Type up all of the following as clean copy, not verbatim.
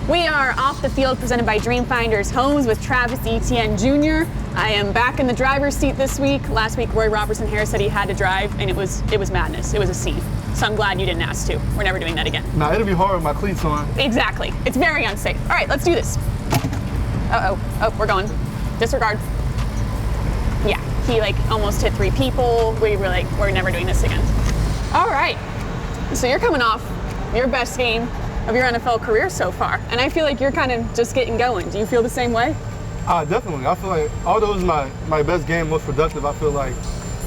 We are off the field presented by Dreamfinders Homes with Travis Etienne Jr. I am back in the driver's seat this week. Last week, Roy Robertson-Harris said he had to drive, and it was madness. It was a scene. So I'm glad you didn't ask to. We're never doing that again. Nah, it'll be hard with my cleats on. Exactly. It's very unsafe. All right, let's do this. Oh, we're going. Disregard. Yeah, he almost hit 3 people. We were we're never doing this again. All right, so you're coming off your best game of your NFL career so far, and I feel like you're kind of just getting going. Do you feel the same way? Definitely. I feel like although it was my best game, most productive, I feel like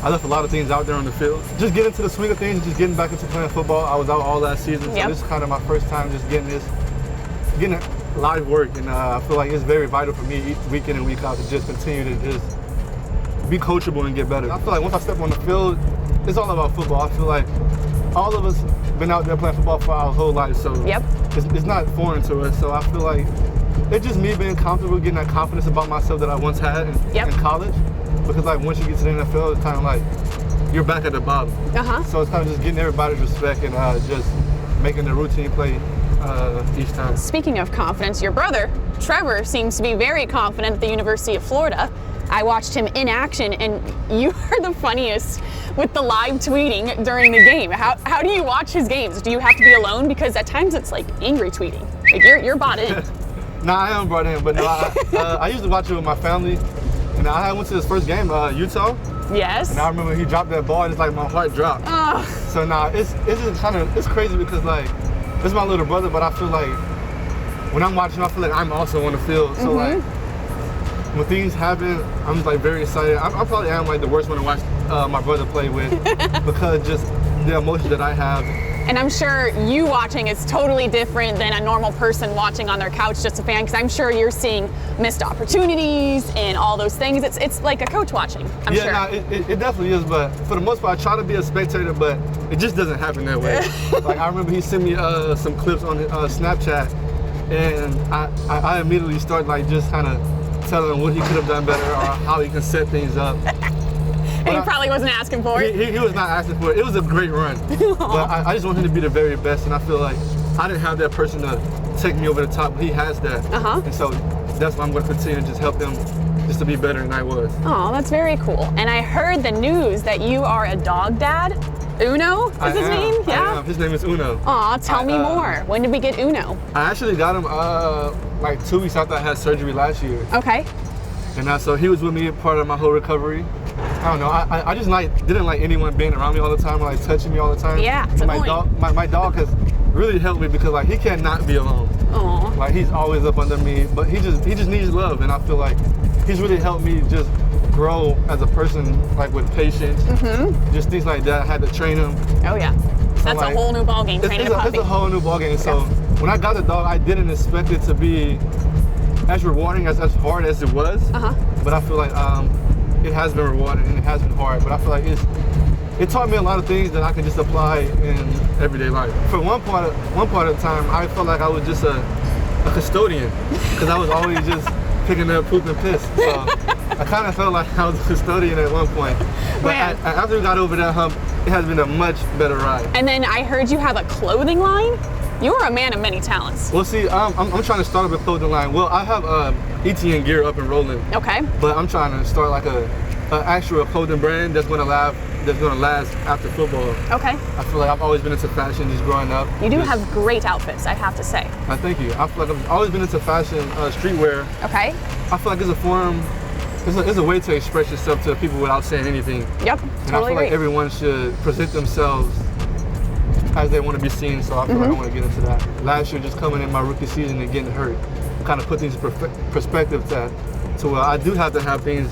I left a lot of things out there on the field. Just getting into the swing of things, just getting back into playing football. I was out all last season, so this is kind of my first time just getting live work, and I feel like it's very vital for me week in and week out to just continue to just be coachable and get better. I feel like once I step on the field, it's all about football. I feel like all of us been out there playing football for our whole life, so it's not foreign to us. So I feel like it's just me being comfortable, getting that confidence about myself that I once had in college. Because once you get to the NFL, it's kind of like you're back at the bottom. So it's kind of just getting everybody's respect and just making the routine play each time. Speaking of confidence, your brother, Trevor, seems to be very confident at the University of Florida. I watched him in action, and you are the funniest with the live tweeting during the game. How do you watch his games? Do you have to be alone? Because at times it's angry tweeting. You're bought in. Nah, I am brought in, but no, I usually watch it with my family. And I went to his first game, Utah. Yes. And I remember he dropped that ball, and it's my heart dropped. Oh. So now it's just it's crazy because it's my little brother, but I feel like when I'm watching, I feel like I'm also on the field. So when things happen, I'm just very excited. I probably am the worst one to watch my brother play with because just the emotion that I have. And I'm sure you watching is totally different than a normal person watching on their couch, just a fan, because I'm sure you're seeing missed opportunities and all those things. It's like a coach watching, I'm sure. Yeah, it definitely is, but for the most part, I try to be a spectator, but it just doesn't happen that way. I remember he sent me some clips on Snapchat, and I immediately started just kind of telling him what he could have done better or how he can set things up. And he probably wasn't asking for it. He was not asking for it. It was a great run. But I just want him to be the very best, and I feel like I didn't have that person to take me over the top, but he has that. And so that's why I'm going to continue to just help him just to be better than I was. Oh, that's very cool. And I heard the news that you are a dog dad. Uno is his name? Yeah. I am. His name is Uno. Aw, tell me more. When did we get Uno? I actually got him 2 weeks after I had surgery last year. Okay. And so he was with me part of my whole recovery. I don't know. I just didn't like anyone being around me all the time or touching me all the time. Yeah, it's my dog has really helped me because he cannot be alone. Aww. He's always up under me, but he just needs love, and I feel like he's really helped me just grow as a person, with patience. Just things like that. I had to train him. Oh yeah, that's a whole new ballgame. Training a puppy. It's a whole new ballgame. So when I got the dog, I didn't expect it to be as rewarding as hard as it was. But I feel like it has been rewarding and it has been hard, but I feel like it taught me a lot of things that I can just apply in everyday life. For one part of the time, I felt like I was just a custodian because I was always just picking up poop and piss. So I kind of felt like I was a custodian at one point. But after we got over that hump, it has been a much better ride. And then I heard you have a clothing line. You're a man of many talents. Well, see, I'm trying to start up a clothing line. Well, I have ETN gear up and rolling. Okay. But I'm trying to start an actual clothing brand that's gonna last after football. Okay. I feel like I've always been into fashion just growing up. You do have great outfits, I have to say. Thank you. I feel like I've always been into fashion, streetwear. Okay. I feel like it's a form. It's a way to express yourself to people without saying anything. Yep. And I feel like everyone should present themselves as they want to be seen, so I feel like I want to get into that. Last year, just coming in my rookie season and getting hurt, kind of put things in perspective to where I do have to have things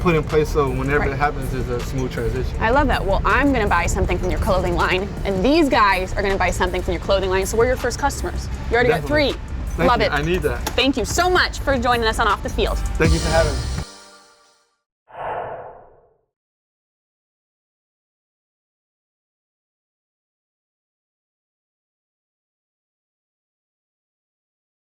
put in place so whenever it happens, it's a smooth transition. I love that. Well, I'm going to buy something from your clothing line, and these guys are going to buy something from your clothing line, so we're your first customers. You already got 3. Thank Love you. it. I need that. Thank you so much for joining us on Off the Field. Thank you for having me.